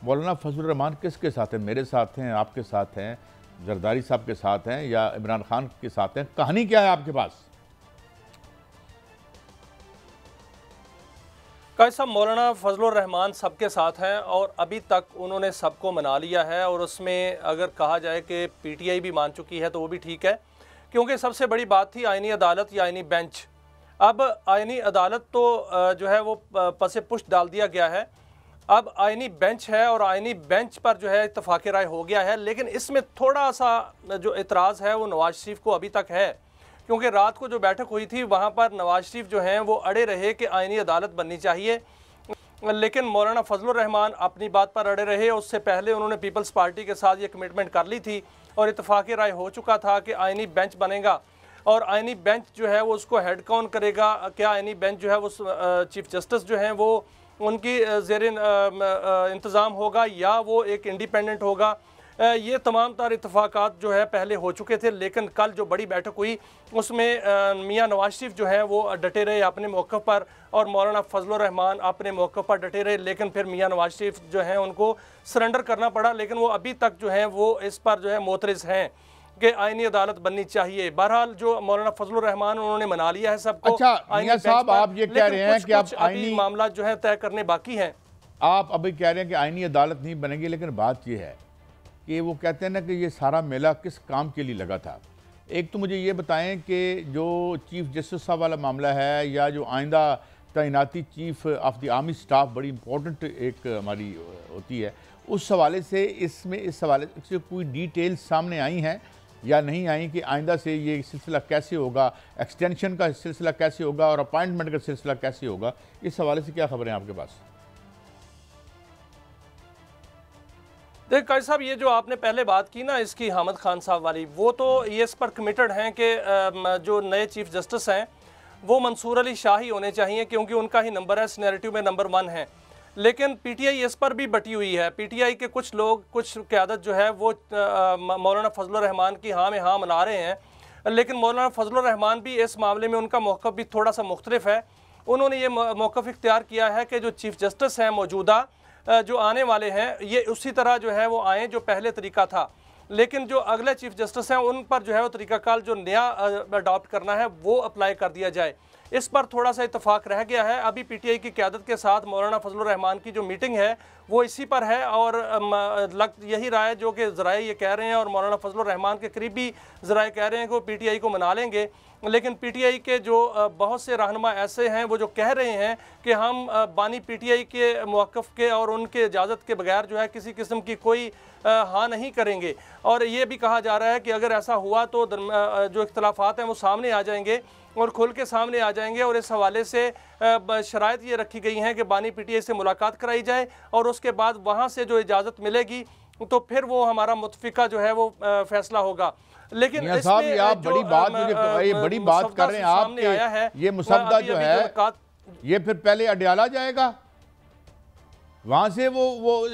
मौलाना फजलुर रहमान किसके साथ हैं? मेरे साथ हैं, आपके साथ हैं, जरदारी साहब के साथ हैं, या इमरान खान के साथ हैं? कहानी क्या है आपके पास? कायद साहब, मौलाना फजलुर रहमान सबके साथ हैं और अभी तक उन्होंने सबको मना लिया है। और उसमें अगर कहा जाए कि पीटीआई भी मान चुकी है तो वो भी ठीक है, क्योंकि सबसे बड़ी बात थी आईनी अदालत या आईनी बेंच। अब आईनी अदालत तो जो है वो पसे पुष्ट डाल दिया गया है। अब आईनी बेंच है और आईनी बेंच पर जो है इत्तफाक़ राय हो गया है। लेकिन इसमें थोड़ा सा जो एतराज़ है वो नवाज शरीफ को अभी तक है, क्योंकि रात को जो बैठक हुई थी वहाँ पर नवाज शरीफ जो हैं वो अड़े रहे कि आईनी अदालत बननी चाहिए, लेकिन मौलाना फजलुर रहमान अपनी बात पर अड़े रहे। उससे पहले उन्होंने पीपल्स पार्टी के साथ ये कमिटमेंट कर ली थी और इत्तफाक़ राय हो चुका था कि आईनी बेंच बनेगा और आईनी बेंच जो है वो उसको हेड कौन करेगा, क्या आईनी बेंच जो है वो चीफ जस्टिस जो हैं वो उनकी ज़ेर इंतज़ाम होगा या वो एक इंडिपेंडेंट होगा। ये तमाम तार इत्तफाक़ात जो है पहले हो चुके थे, लेकिन कल जो बड़ी बैठक हुई उसमें मियाँ नवाज शरीफ जो है वो डटे रहे अपने मौक़िफ़ पर और मौलाना फजलुर रहमान अपने मौक़िफ़ पर डटे रहे। लेकिन फिर मियाँ नवाज शरीफ जो हैं उनको सरेंडर करना पड़ा, लेकिन वो अभी तक जो है वो इस पर जो है मोतरज़ हैं कि आईनी अदालत बननी चाहिए। बहरहाल जो मौलाना फजलुर रहमान उन्होंने मना लिया है सबको। अच्छा मियां साहब, आप ये कह रहे हैं कि आप आईनी मामला जो है तय करने बाकी हैं। आप अभी कह रहे हैं कि आईनी अदालत नहीं बनेगी, लेकिन बात यह है कि वो कहते हैं ना कि ये सारा मेला किस काम के लिए लगा था। एक तो मुझे ये बताएं कि जो चीफ जस्टिस साहब वाला मामला है या जो आइंदा तैनाती chief of the army staff बड़ी इंपॉर्टेंट एक हमारी होती है, उस हवाले से इसमें इस हवाले से कोई डिटेल सामने आई हैं या नहीं आई कि आइंदा से ये सिलसिला कैसे होगा, एक्सटेंशन का सिलसिला कैसे होगा और अपॉइंटमेंट का सिलसिला कैसे होगा? इस हवाले से क्या खबरें हैं आपके पास? देख कायद साहब, ये जो आपने पहले बात की ना इसकी हामिद खान साहब वाली, वो तो ये इस पर कमिटेड हैं कि जो नए चीफ जस्टिस हैं वो मंसूर अली शाह ही होने चाहिए, क्योंकि उनका ही नंबर है, सिनेरियो में नंबर 1 है। लेकिन पीटीआई इस पर भी बटी हुई है। पीटीआई के कुछ लोग, कुछ क़यादत जो है वो मौलाना फजलुर रहमान की हाँ में हाँ मिला रहे हैं, लेकिन मौलाना फजलुर रहमान भी इस मामले में उनका मौक़िफ़ भी थोड़ा सा मुख्तलिफ है। उन्होंने ये मौक़िफ़ इख्तियार किया है कि जो चीफ जस्टिस हैं मौजूदा जो आने वाले हैं ये उसी तरह जो है वो आएँ जो पहले तरीका था, लेकिन जो अगले चीफ जस्टिस हैं उन पर जो है वो तरीक़ाकार जो नया अडॉप्ट करना है वो अप्लाई कर दिया जाए। इस पर थोड़ा सा इत्तफाक रह गया है। अभी पीटीआई की क़यादत के साथ मौलाना फजलुर रहमान की जो मीटिंग है वो इसी पर है और यही राय जो कि ज़राए ये कह रहे हैं और मौलाना फजलुर रहमान के करीबी ज़राए कह रहे हैं कि वो पीटीआई को मना लेंगे। लेकिन पीटीआई के जो बहुत से रहनुमा ऐसे हैं वो जो कह रहे हैं कि हम बानी पीटीआई के मौक़िफ़ के और उनके इजाज़त के बगैर जो है किसी किस्म की कोई हाँ नहीं करेंगे। और ये भी कहा जा रहा है कि अगर ऐसा हुआ तो जो इख्तलाफात हैं वो सामने आ जाएंगे और खुल के सामने आ जाएंगे। और इस हवाले से शराइत ये रखी गई हैं कि बानी पीटीआई से मुलाकात कराई जाए और उसके बाद वहाँ से जो इजाज़त मिलेगी तो फिर वो हमारा मुतफ़िका जो है वो फ़ैसला होगा। लेकिन इसमें आप बड़ी बात ये बड़ी बात कर रहे हैं आप कि ये मुसद्दा जो है ये फिर पहले अडयाला जाएगा, वहाँ से वो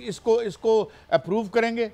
इसको अप्रूव करेंगे।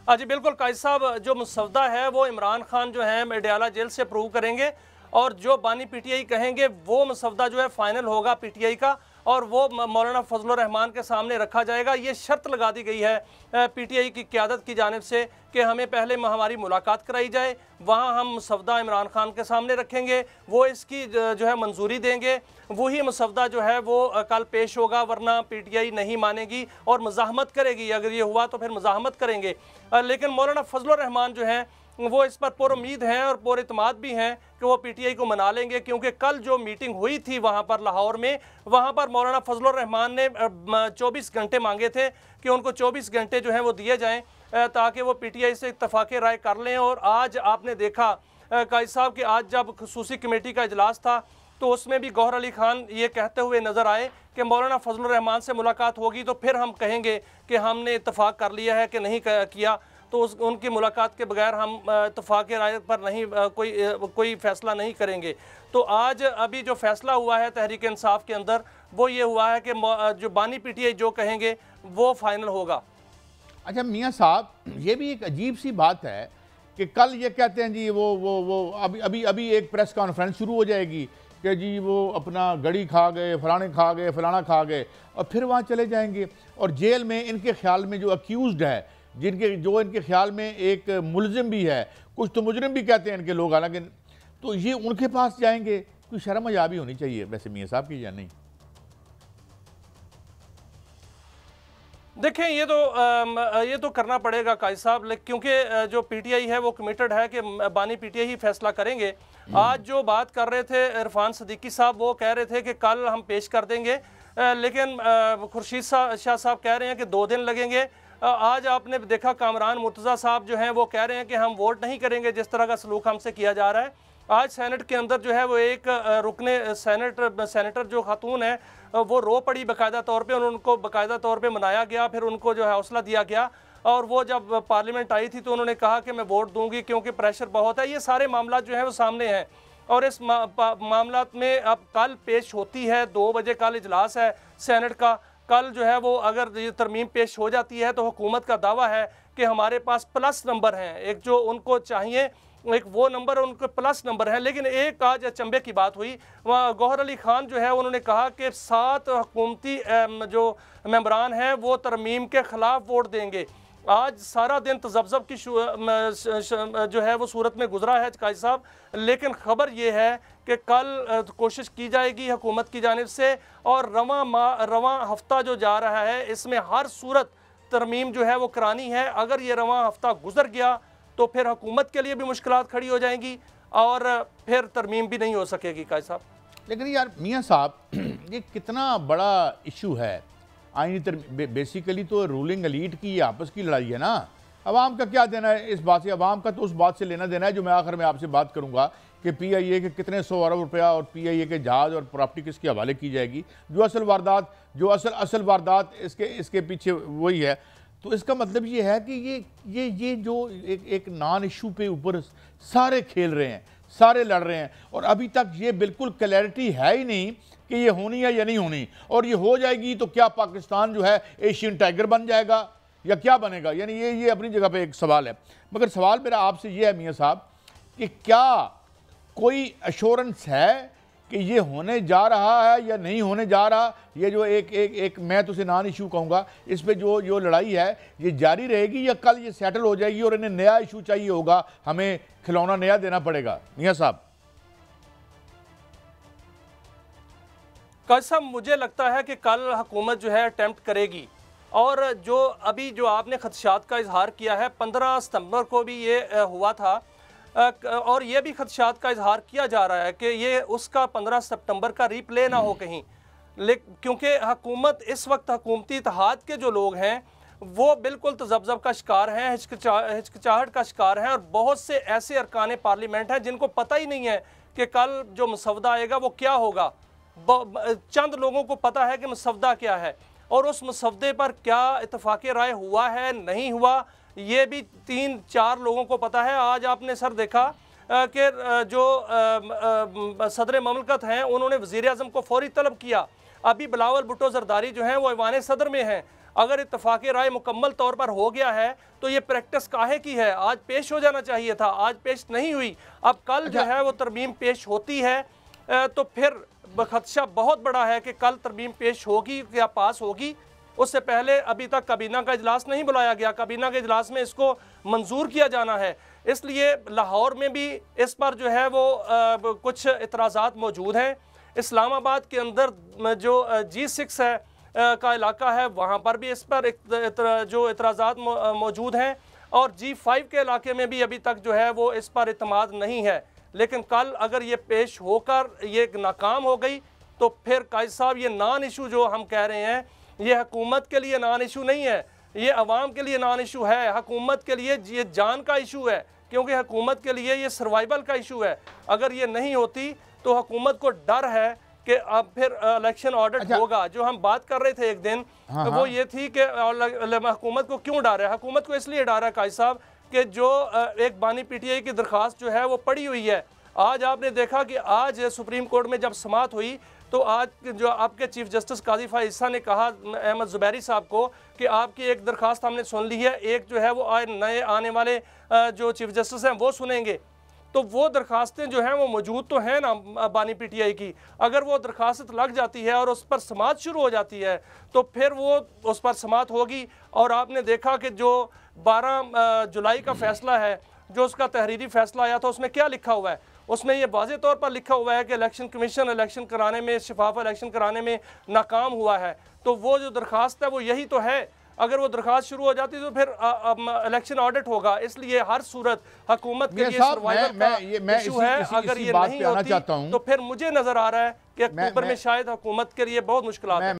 हाँ जी बिल्कुल कायद साहब, जो मुसद्दा है वो इमरान खान जो है अडयाला जेल से अप्रूव करेंगे और जो बानी पीटीआई कहेंगे वो मुसद्दा जो है फाइनल होगा पीटीआई का और वो मौलाना फजलुर रहमान के सामने रखा जाएगा। ये शर्त लगा दी गई है पीटीआई की क़यादत की जानिब से कि हमें पहले हमारी मुलाकात कराई जाए, वहाँ हम मुसद्दा इमरान खान के सामने रखेंगे, वो इसकी जो है मंजूरी देंगे, वही मुसद्दा जो है वो कल पेश होगा, वरना पीटीआई नहीं मानेगी और मज़ाहमत करेगी। अगर ये हुआ तो फिर मज़ाहमत करेंगे। लेकिन मौलाना फजलुर रहमान जो हैं वो इस पर पुरुम्मीद हैं और पुरइत्माद भी हैं कि वो पीटीआई को मना लेंगे, क्योंकि कल जो मीटिंग हुई थी वहाँ पर लाहौर में, वहाँ पर मौलाना फजलुर रहमान ने 24 घंटे मांगे थे कि उनको 24 घंटे जो हैं वो दिए जाएं ताकि वो पीटीआई से इत्तफाक़ राय कर लें। और आज आपने देखा कायद साहब कि आज जब खसूसी कमेटी का इजलास था तो उसमें भी गौहर अली खान ये कहते हुए नज़र आए कि मौलाना फजलुर रहमान से मुलाकात होगी तो फिर हम कहेंगे कि हमने इत्तफाक़ कर लिया है कि नहीं किया, तो उनकी मुलाकात के बगैर हम इत्तफाक़ राय पर नहीं कोई फ़ैसला नहीं करेंगे। तो आज अभी जो फ़ैसला हुआ है तहरीक इंसाफ के अंदर वो ये हुआ है कि जो बानी पीटीआई जो कहेंगे वो फाइनल होगा। अच्छा मियाँ साहब, ये भी एक अजीब सी बात है कि कल ये कहते हैं जी वो अभी एक प्रेस कॉन्फ्रेंस शुरू हो जाएगी कि जी वो अपना गड़ी खा गए, फलाने खा गए, फलाना खा गए, और फिर वहाँ चले जाएंगे। और जेल में इनके ख्याल में जो अक्यूज़ड है, इनके ख्याल में एक मुलजिम भी है, कुछ तो मुजरिम भी कहते हैं इनके लोग, हालांकि, तो ये उनके पास जाएंगे। कोई शर्म हया भी होनी चाहिए वैसे मियाँ साहब की, या नहीं? देखें, ये तो करना पड़ेगा काजी साहब, क्योंकि जो पीटीआई है वो कमिटेड है कि बानी पीटीआई ही फैसला करेंगे। आज जो बात कर रहे थे इरफान सदीकी साहब, वो कह रहे थे कि कल हम पेश कर देंगे, लेकिन खुर्शीद शाह साहब कह रहे हैं कि 2 दिन लगेंगे। आज आपने देखा कामरान मुर्तज़ा साहब जो हैं वो कह रहे हैं कि हम वोट नहीं करेंगे जिस तरह का सलूक हमसे किया जा रहा है। आज सेनेट के अंदर जो है वो एक रुकने सेनेटर जो खातून है वो रो पड़ी बाकायदा तौर पे, और उनको बाकायदा तौर पे मनाया गया, फिर उनको जो है हौसला दिया गया, और वो जब पार्लियामेंट आई थी तो उन्होंने कहा कि मैं वोट दूंगी क्योंकि प्रेशर बहुत है। ये सारे मामला जो है वो सामने हैं, और इस मामला में अब कल पेश होती है, 2 बजे कल इजलास है सेनेट का। कल जो है वो अगर ये तरमीम पेश हो जाती है तो हुकूमत का दावा है कि हमारे पास प्लस नंबर हैं, एक जो उनको चाहिए एक वो नंबर उनके प्लस नंबर है। लेकिन एक आज अचंभे की बात हुई, वहाँ गौहर अली खान जो है उन्होंने कहा कि 7 हुकूमती जो मेंबरान हैं वो तरमीम के ख़िलाफ़ वोट देंगे। आज सारा दिन तजब्जब की जो है वो सूरत में गुजरा है काजी साहब, लेकिन ख़बर ये है कि कल कोशिश की जाएगी हुकूमत की जानिब से, और रवां हफ्ता जो जा रहा है इसमें हर सूरत तरमीम जो है वो करानी है। अगर ये रवां हफ्ता गुजर गया तो फिर हुकूमत के लिए भी मुश्किलात खड़ी हो जाएंगी और फिर तरमीम भी नहीं हो सकेगी काजी साहब। लेकिन यार मियाँ साहब, ये कितना बड़ा इशू है आईनी बेसिकली तो रूलिंग एलीट की आपस की लड़ाई है ना। अवाम का क्या देना है इस बात से? अवाम का तो उस बात से लेना देना है जो मैं आखिर में आपसे बात करूंगा कि पीआईए के कितने 100 अरब रुपया और पीआईए के जहाज़ और प्रॉपर्टी किसके हवाले की जाएगी। जो असल वारदात इसके पीछे वही है। तो इसका मतलब ये है कि ये जो एक नॉन इशू पे ऊपर सारे खेल रहे हैं, सारे लड़ रहे हैं, और अभी तक ये बिल्कुल क्लैरिटी है ही नहीं कि ये होनी है या नहीं होनी। और ये हो जाएगी तो क्या पाकिस्तान जो है एशियन टाइगर बन जाएगा या क्या बनेगा? यानी ये अपनी जगह पे एक सवाल है। मगर सवाल मेरा आपसे ये है मियाँ साहब कि क्या कोई एश्योरेंस है कि ये होने जा रहा है या नहीं होने जा रहा? ये जो एक मैं तो उसे नॉन इशू कहूँगा, इस पे जो लड़ाई है ये जारी रहेगी या कल ये सेटल हो जाएगी और इन्हें नया इशू चाहिए होगा, हमें खिलौना नया देना पड़ेगा? मियाँ साहब। काजी साहब, मुझे लगता है कि कल हुकूमत जो है अटेम्प्ट करेगी, और जो अभी जो आपने खदशात का इजहार किया है 15 सितंबर को भी ये हुआ था, और ये भी खदशात का इजहार किया जा रहा है कि ये उसका 15 सितंबर का रीप्ले ना हो कहीं। क्योंकि हुकूमत इस वक्त हुकूमती इत्तेहाद के जो लोग हैं वो बिल्कुल तजब्जब का शिकार हैं, हिचकिचाहट का शिकार हैं, और बहुत से ऐसे अरकान पार्लियामेंट हैं जिनको पता ही नहीं है कि कल जो मसवदा आएगा वो क्या होगा। चंद लोगों को पता है कि मसवदा क्या है, और उस मसवदे पर क्या इत्तफाक़ राय हुआ है नहीं हुआ ये भी 3-4 लोगों को पता है। आज आपने सर देखा कि जो सदर ममलकत हैं उन्होंने वज़ीर आज़म को फौरी तलब किया। अभी बिलावल भुट्टो ज़रदारी जो हैं वो ऐवान सदर में हैं। अगर इत्तफाक़ राय मुकम्मल तौर पर हो गया है तो ये प्रैक्टिस काहे की है? आज पेश हो जाना चाहिए था, आज पेश नहीं हुई। अब कल जो है वो तरमीम पेश होती है तो फिर खदशा बहुत बड़ा है कि कल तरमीम पेश होगी या पास होगी। उससे पहले अभी तक काबीना का इजलास नहीं बुलाया गया, काबीना के इजलास में इसको मंजूर किया जाना है। इसलिए लाहौर में भी इस पर जो है वो कुछ इतराज़ात मौजूद हैं। इस्लामाबाद के अंदर जो G6 है का इलाका है वहाँ पर भी इस पर जो इतराज़ात मौजूद हैं, और G5 के इलाके में भी अभी तक जो है वो इस पर इत्मीनान नहीं है। लेकिन कल अगर ये पेश होकर ये नाकाम हो गई तो फिर काजी साहब ये नॉन इशू जो हम कह रहे हैं ये हुकूमत के लिए नॉन इशू नहीं है, ये अवाम के लिए नॉन इशू है। हुकूमत के लिए ये जान का इशू है, क्योंकि हुकूमत के लिए ये सर्वाइवल का इशू है। अगर ये नहीं होती तो हुकूमत को डर है कि अब फिर इलेक्शन ऑडिट होगा। जो हम बात कर रहे थे एक दिन वो ये थी कि हुकूमत को क्यों डर है? हुकूमत को इसलिए डर है काजी साहब कि जो एक बानी पीटीआई की दरख्वास्त जो है वो पड़ी हुई है। आज आपने देखा कि आज सुप्रीम कोर्ट में जब समाअत हुई तो आज जो आपके चीफ जस्टिस काजी फायज़ ईसा ने कहा अहमद ज़ुबैरी साहब को कि आपकी एक दरख्वास्त हमने सुन ली है, एक जो है वो नए आने वाले जो चीफ जस्टिस हैं वो सुनेंगे। तो वो दरखास्तें जो हैं वो मौजूद तो हैं ना बानी पीटीआई की, अगर वो दरखास्त लग जाती है और उस पर समाअत शुरू हो जाती है तो फिर वो उस पर समाअत होगी। और आपने देखा कि जो 12 जुलाई का फैसला है, जो उसका तहरीरी फैसला आया था, उसमें क्या लिखा हुआ है? उसमें ये वाज़े तौर पर लिखा हुआ है कि इलेक्शन कमीशन इलेक्शन कराने में, शफाफ इलेक्शन कराने में नाकाम हुआ है। तो वो जो दरखास्त है वो यही तो है। अगर वो दरखास्त शुरू हो जाती तो फिर इलेक्शन ऑडिट होगा। इसलिए हर सूरत हुकूमत के लिए सर्वाइवल का इशू है। अगर ये नहीं होती तो फिर मुझे नजर आ रहा है कि अक्टूबर में शायद हुकूमत के लिए बहुत मुश्किल है।